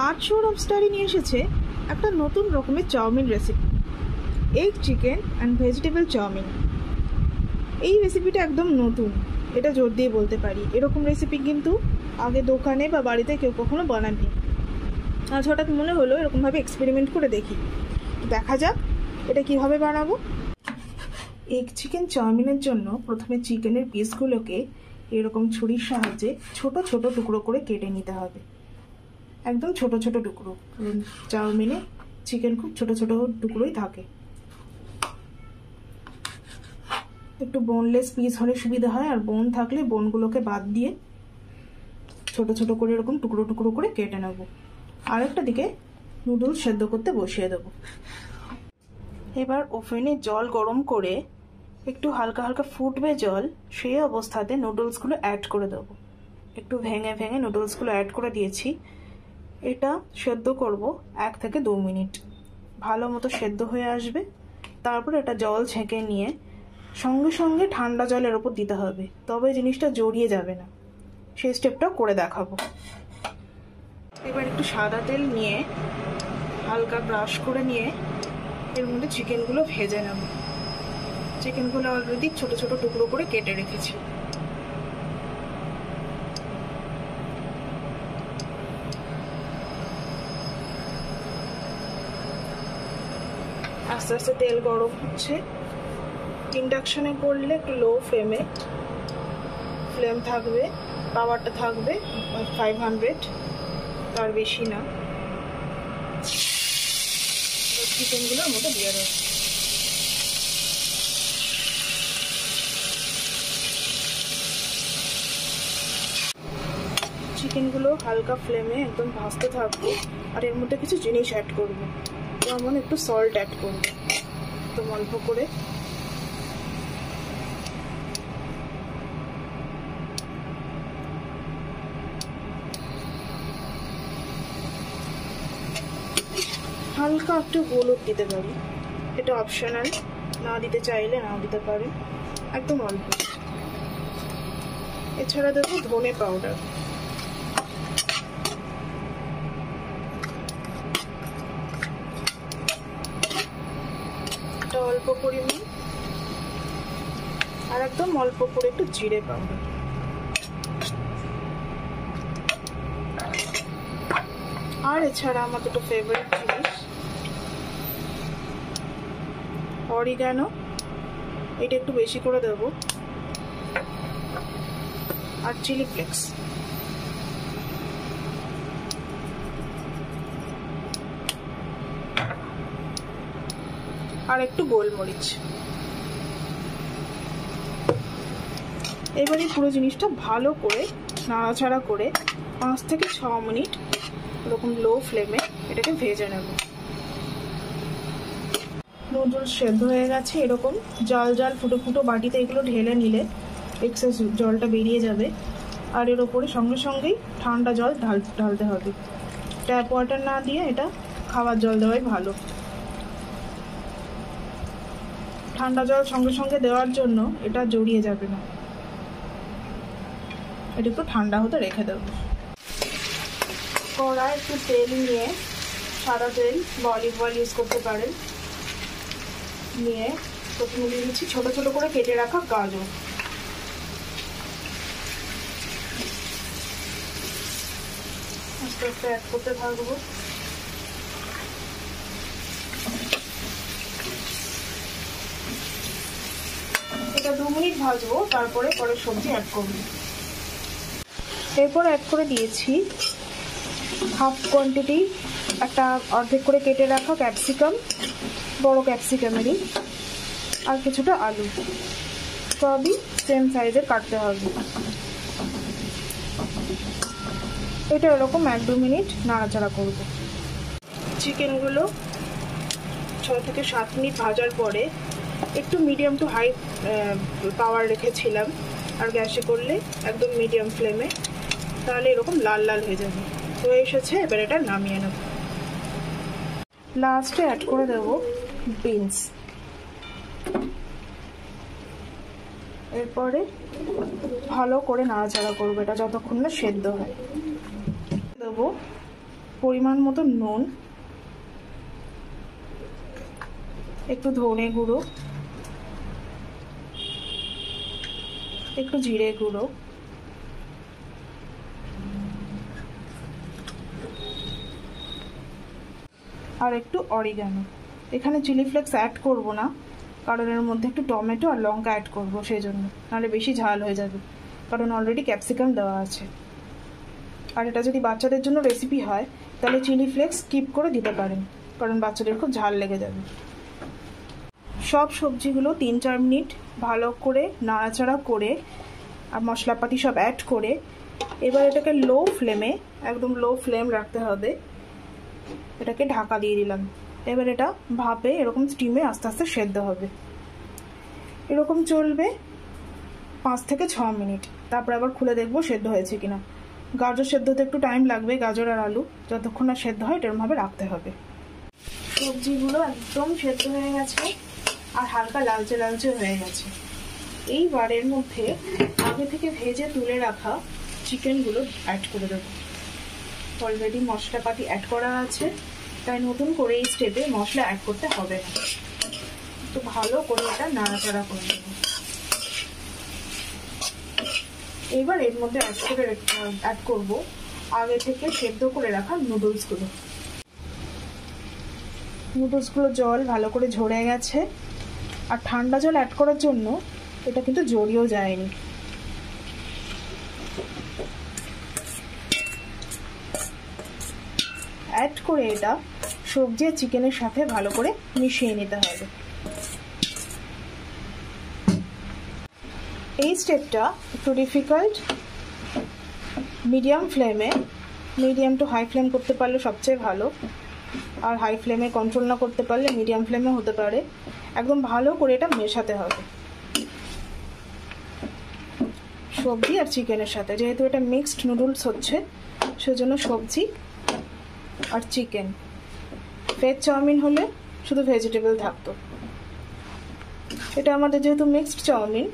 আজ সৌরভ স্টাডি নিয়ে এসেছে একটা নতুন রকমের chowmein recipe, egg chicken and vegetable chowmein. এই রেসিপিটা একদম নতুন, এটা জোর দিয়ে বলতে পারি। এরকম রেসিপি কিন্তু আগে দোকানে বা বাড়িতে কেউ কখনো বানাননি। আজ হঠাৎ মনে হলো এরকমভাবে এক্সপেরিমেন্ট করে দেখি, দেখা যাক এটা কীভাবে বানাবো। এগ চিকেন চাউমিনের জন্য প্রথমে চিকেনের পিসগুলোকে এরকম ছুরির সাহায্যে ছোট ছোট টুকরো করে কেটে নিতে হবে, একদম ছোট ছোট টুকরো। চাউমিনে চিকেন খুব ছোট ছোট টুকরোই থাকে। একটু বোনলেস পিস হলে সুবিধা হয়, আর বোন থাকলে বোনগুলোকে বাদ দিয়ে ছোট ছোট করে এরকম টুকরো টুকরো করে কেটে নেব। আরেকটা দিকে নুডলস সেদ্ধ করতে বসিয়ে দেব। এবার ওভেনে জল গরম করে একটু হালকা হালকা ফুটবে জল, সেই অবস্থাতে নুডলসগুলো অ্যাড করে দেব। একটু ভেঙে ভেঙে নুডলসগুলো অ্যাড করে দিয়েছি। এটা সেদ্ধ করব 1 থেকে 2 মিনিট। ভালো মতো সেদ্ধ হয়ে আসবে, তারপর এটা জল ছেঁকে নিয়ে সঙ্গে সঙ্গে ঠান্ডা জলের ওপর দিতে হবে, তবে জিনিসটা জড়িয়ে যাবে না। সেই স্টেপটা করে দেখাবো। এবার একটু সাদা তেল নিয়ে হালকা ব্রাশ করে নিয়ে এর মধ্যে চিকেনগুলো ভেজে নেব। চিকেনগুলো অলরেডি ছোট ছোট টুকরো করে কেটে রেখেছি। আস্তে আস্তে তেল গরম হচ্ছে। ইন্ডাকশনে করলে একটু লো ফ্লেম থাকবে, পাওয়ারটা থাকবে 500, তার বেশি না। চিকেনগুলোর মতো দিয়ে দেবো। চিকেনগুলো হালকা ফ্লেমে একদম ভাজতে থাকবো, আর এর মধ্যে কিছু জিনিস অ্যাড করবো। যেমন একটু সল্ট অ্যাড করবো, একদম অল্প করে। হালকা একটু হলুদ দিতে পারি, এটা অপশনাল, না দিতে চাইলে না দিতে পারে, একদম অল্প। এছাড়া দেবো ধনে পাউডার, এটা অল্প পরিমাণ, আর একদম অল্প করে একটু জিরে পাউডার। আর এছাড়া আমার দুটো ফেভারিট জিনিস, অরিগানো, এটা একটু বেশি করে দেবো, আর চিলি ফ্লেক্স। আর একটু গোলমরিচ। এবারে পুরো জিনিসটা ভালো করে নাড়াচাড়া করে 5 থেকে 6 মিনিট এরকম লো ফ্লেমে এটাকে ভেজে নেব। নুডলস সেদ্ধ হয়ে গেছে। এরকম জাল জাল ফুটো ফুটো বাটিতে এগুলো ঢেলে নিলে এক্সেস জলটা বেরিয়ে যাবে, আর এর ওপরে সঙ্গে সঙ্গেই ঠান্ডা জল ঢালতে হবে। ট্যাপ ওয়াটার না দিয়ে এটা খাওয়ার জল দেওয়াই ভালো। ঠান্ডা জল সঙ্গে সঙ্গে দেওয়ার জন্য এটা জড়িয়ে যাবে না। এটা একটু ঠান্ডা হতে রেখে দেবো। কড়ায় একটু তেল নিয়ে, সাদা তেল বা অলিভ অয়েল ইউজ করতে পারেন, নিয়ে প্রথমে দিয়ে দিচ্ছি ছোটো ছোটো করে কেটে রাখা গাজর। আস্তে আস্তে অ্যাড করতে থাকবো। এটা 2 মিনিট ভাজবো, তারপরে পরে সবজি অ্যাড করবো। এরপর অ্যাড করে দিয়েছি হাফ কোয়ান্টিটি একটা অর্ধেক করে কেটে রাখা ক্যাপসিকাম, বড় ক্যাপসিকামেরই, আর কিছুটা আলু, সবই সেম সাইজের কাটতে হবে। এটা এরকম 1-2 মিনিট নাড়াচাড়া করব। চিকেনগুলো 6 থেকে 7 মিনিট ভাজার পরে একটু মিডিয়াম টু হাই পাওয়ার রেখেছিলাম, আর গ্যাসে করলে একদম মিডিয়াম ফ্লেমে, তাহলে এরকম লাল লাল হয়ে যাবে। হয়ে এসেছে, এবার এটা নামিয়ে নেব। লাস্টে অ্যাড করে দেব বিনস। এরপরে ভালো করে নাড়াচাড়া করবো এটা যতক্ষণ না সেদ্ধ হয়। দেবো পরিমাণ মতো নুন, একটু ধনে গুঁড়ো, একটু জিরে গুঁড়ো, আর একটু অরিগানো। এখানে চিলি ফ্লেক্স অ্যাড করব না, কারণ এর মধ্যে একটু টমেটো আর লঙ্কা অ্যাড করব, সেই জন্য, নাহলে বেশি ঝাল হয়ে যাবে, কারণ অলরেডি ক্যাপসিকাম দেওয়া আছে। আর এটা যদি বাচ্চাদের জন্য রেসিপি হয় তাহলে চিলি ফ্লেক্স স্কিপ করে দিতে পারেন, কারণ বাচ্চাদের খুব ঝাল লেগে যাবে। সব সবজিগুলো 3-4 মিনিট ভালো করে নাড়াচাড়া করে আর মশলাপাতি সব অ্যাড করে এবার এটাকে লো ফ্লেমে, একদম লো ফ্লেম রাখতে হবে। এটাকে ঢাকা দিয়ে দিলাম। এবার এটা ভাপে এরকম স্টিমে আস্তে আস্তে সেদ্ধ হবে। এরকম চলবে 5 থেকে 6 মিনিট। তারপর আবার খুলে দেখবো সেদ্ধ হয়েছে কিনা। গাজর সেদ্ধতে একটু টাইম লাগবে, গাজর আর আলু যতক্ষণ না সেদ্ধ হয় এরকমভাবে রাখতে হবে। সবজিগুলো একদম সেদ্ধ হয়ে গেছে আর হালকা লালচে লালচে হয়ে গেছে। এইবার এর মধ্যে আগে থেকে ভেজে তুলে রাখা চিকেনগুলো অ্যাড করে দেবো। অলরেডি মশলাপাতি অ্যাড করা আছে, তাই নতুন করে এই স্টেপে মশলা অ্যাড করতে হবে না। তো ভালো করে এটা নাড়াচাড়া করে দেবো। এবার এর মধ্যে অ্যাড করব আগে থেকে সেদ্ধ করে রাখা নুডলসগুলো। নুডলসগুলো জল ভালো করে ঝরে গেছে, আর ঠান্ডা জল অ্যাড করার জন্য এটা কিন্তু জড়িয়েও যায়নি। অ্যাড করে এটা সবজি আর চিকেনের সাথে ভালো করে মিশিয়ে নিতে হবে। এই স্টেপটা একটু ডিফিকাল্ট। মিডিয়াম ফ্লেমে, মিডিয়াম টু হাই ফ্লেম করতে পারলে সবচেয়ে ভালো, আর হাই ফ্লেমে কন্ট্রোল না করতে পারলে মিডিয়াম ফ্লেমে হতে পারে। একদম ভালো করে এটা মেশাতে হবে সবজি আর চিকেনের সাথে। যেহেতু এটা মিক্সড নুডলস হচ্ছে, সেজন্য সবজি আর চিকেন। ভেজ চাউমিন হলে শুধু ভেজিটেবল থাকতো। এটা আমাদের যেহেতু mixed chowmein,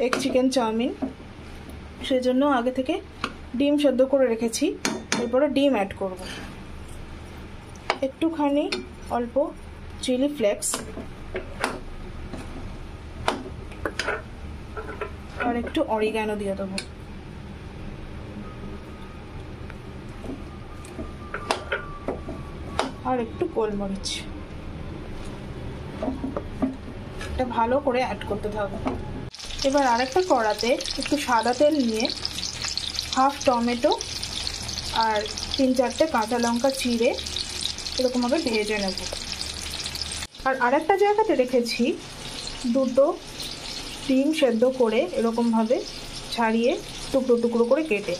egg chicken chowmein, সেজন্য আগে থেকে ডিম সেদ্ধ করে রেখেছি। এরপরে ডিম অ্যাড করব। একটুখানি অল্প চিলি ফ্লেক্স আর একটু অরিগানো দিয়ে দেবো। আর একটু গোলমরিচ। এটা ভালো করে অ্যাড করতে থাকবো। এবার আরেকটা কড়াতে একটু সাদা তেল নিয়ে হাফ টমেটো আর 3-4টে কাঁচা লঙ্কা চিড়ে এরকমভাবে ভেজে নেব। আর আরেকটা জায়গাতে রেখেছি 2টো ডিম সেদ্ধ করে এরকমভাবে ছাড়িয়ে টুকরো টুকরো করে কেটে।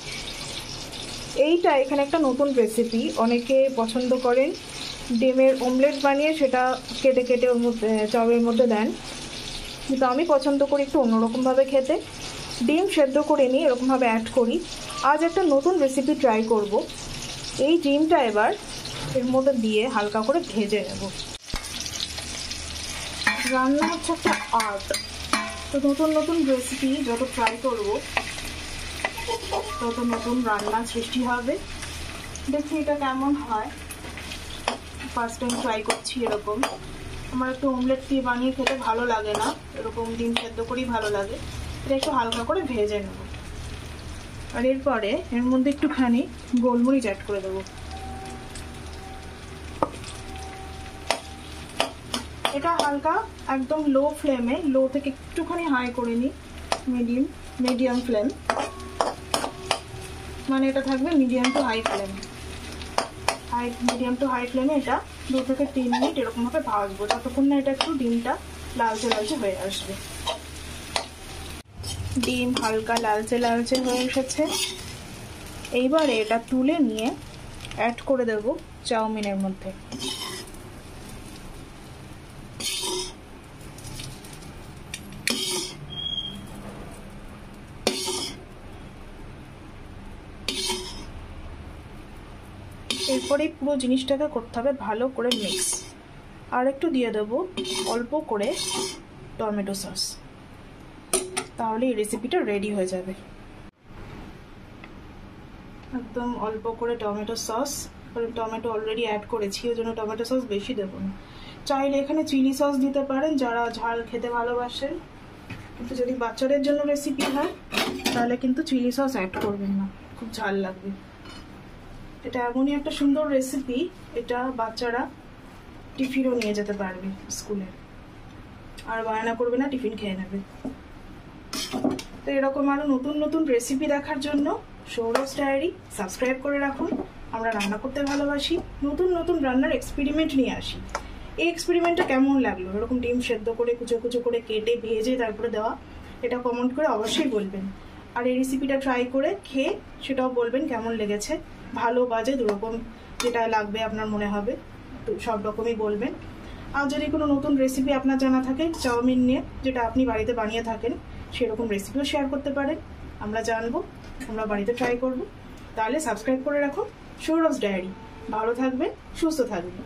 এইটা এখানে একটা নতুন রেসিপি, অনেকে পছন্দ করেন ডিমের অমলেট বানিয়ে সেটা কেটে কেটে ওর মধ্যে চাউয়ের মধ্যে দেন, কিন্তু আমি পছন্দ করি একটু অন্যরকমভাবে খেতে। ডিম সেদ্ধ করে নিয়ে এরকমভাবে অ্যাড করি। আজ একটা নতুন রেসিপি ট্রাই করব। এই ডিমটা এবার এর মধ্যে দিয়ে হালকা করে ভেজে নেব। রান্না হচ্ছে একটা আর্ট, তো নতুন নতুন রেসিপি যত ট্রাই করব তত নতুন রান্না সৃষ্টি হবে। দেখি এটা কেমন হয়। ফার্স্ট টাইম ট্রাই করছি এরকম। আমার একটু অমলেট দিয়ে বানিয়ে খেতে ভালো লাগে না, এরকম ডিম সেদ্ধ করেই ভালো লাগে। এটা একটু হালকা করে ভেজে নেব। আর এরপরে এর মধ্যে একটুখানি গোলমরিচ অ্যাড করে দেবো। এটা হালকা একদম লো ফ্লেমে, লো থেকে একটুখানি হাই করে নিই, মিডিয়াম ফ্লেম, মানে এটা থাকবে medium to high flame. Medium to high ফ্লেমে এটা 2 থেকে 3 মিনিট এরকমভাবে ভাজবো, যতক্ষণ না এটা একটু ডিমটা লালচে লালচে হয়ে আসবে। ডিম হালকা লালচে লালচে হয়ে এসেছে। এইবারে এটা তুলে নিয়ে অ্যাড করে দেব চাউমিনের মধ্যে। এরপরে পুরো জিনিসটাকে করতে হবে ভালো করে মিক্স। আর একটু দিয়ে দেব অল্প করে টমেটো সস, তাহলে এই রেসিপিটা রেডি হয়ে যাবে। একদম অল্প করে টমেটো সস কারণ টমেটো অলরেডি অ্যাড করেছি, ওই জন্য টমেটো সস বেশি দেবো না। চাইলে এখানে চিলি সস দিতে পারেন যারা ঝাল খেতে ভালোবাসেন, কিন্তু যদি বাচ্চাদের জন্য রেসিপি হয় তাহলে কিন্তু চিলি সস অ্যাড করবেন না, খুব ঝাল লাগবে। এটা এমনই একটা সুন্দর রেসিপি, এটা বাচ্চারা টিফিনও নিয়ে যেতে পারবে স্কুলে, আর বায়না করবে না, টিফিন খেয়ে নেবে। তো এরকম আরও নতুন নতুন রেসিপি দেখার জন্য সৌরভস ডায়েরি সাবস্ক্রাইব করে রাখুন। আমরা রান্না করতে ভালোবাসি, নতুন নতুন রান্নার এক্সপেরিমেন্ট নিয়ে আসি। এই এক্সপেরিমেন্টটা কেমন লাগলো, এরকম ডিম সেদ্ধ করে কুচো কুচো করে কেটে ভেজে তারপরে দেওয়া, এটা কমেন্ট করে অবশ্যই বলবেন। আর এই রেসিপিটা ট্রাই করে খেয়ে সেটাও বলবেন কেমন লেগেছে, ভালো বাজে দুরকম, যেটা লাগবে আপনার মনে হবে তো সব রকমই বলবেন। আর যদি কোনো নতুন রেসিপি আপনার জানা থাকে চাউমিন নিয়ে, যেটা আপনি বাড়িতে বানিয়ে থাকেন, সেরকম রেসিপিও শেয়ার করতে পারেন, আমরা জানবো, আমরা বাড়িতে ট্রাই করব। তাহলে সাবস্ক্রাইব করে রাখুন সৌরভস ডায়েরি। ভালো থাকবেন, সুস্থ থাকবেন।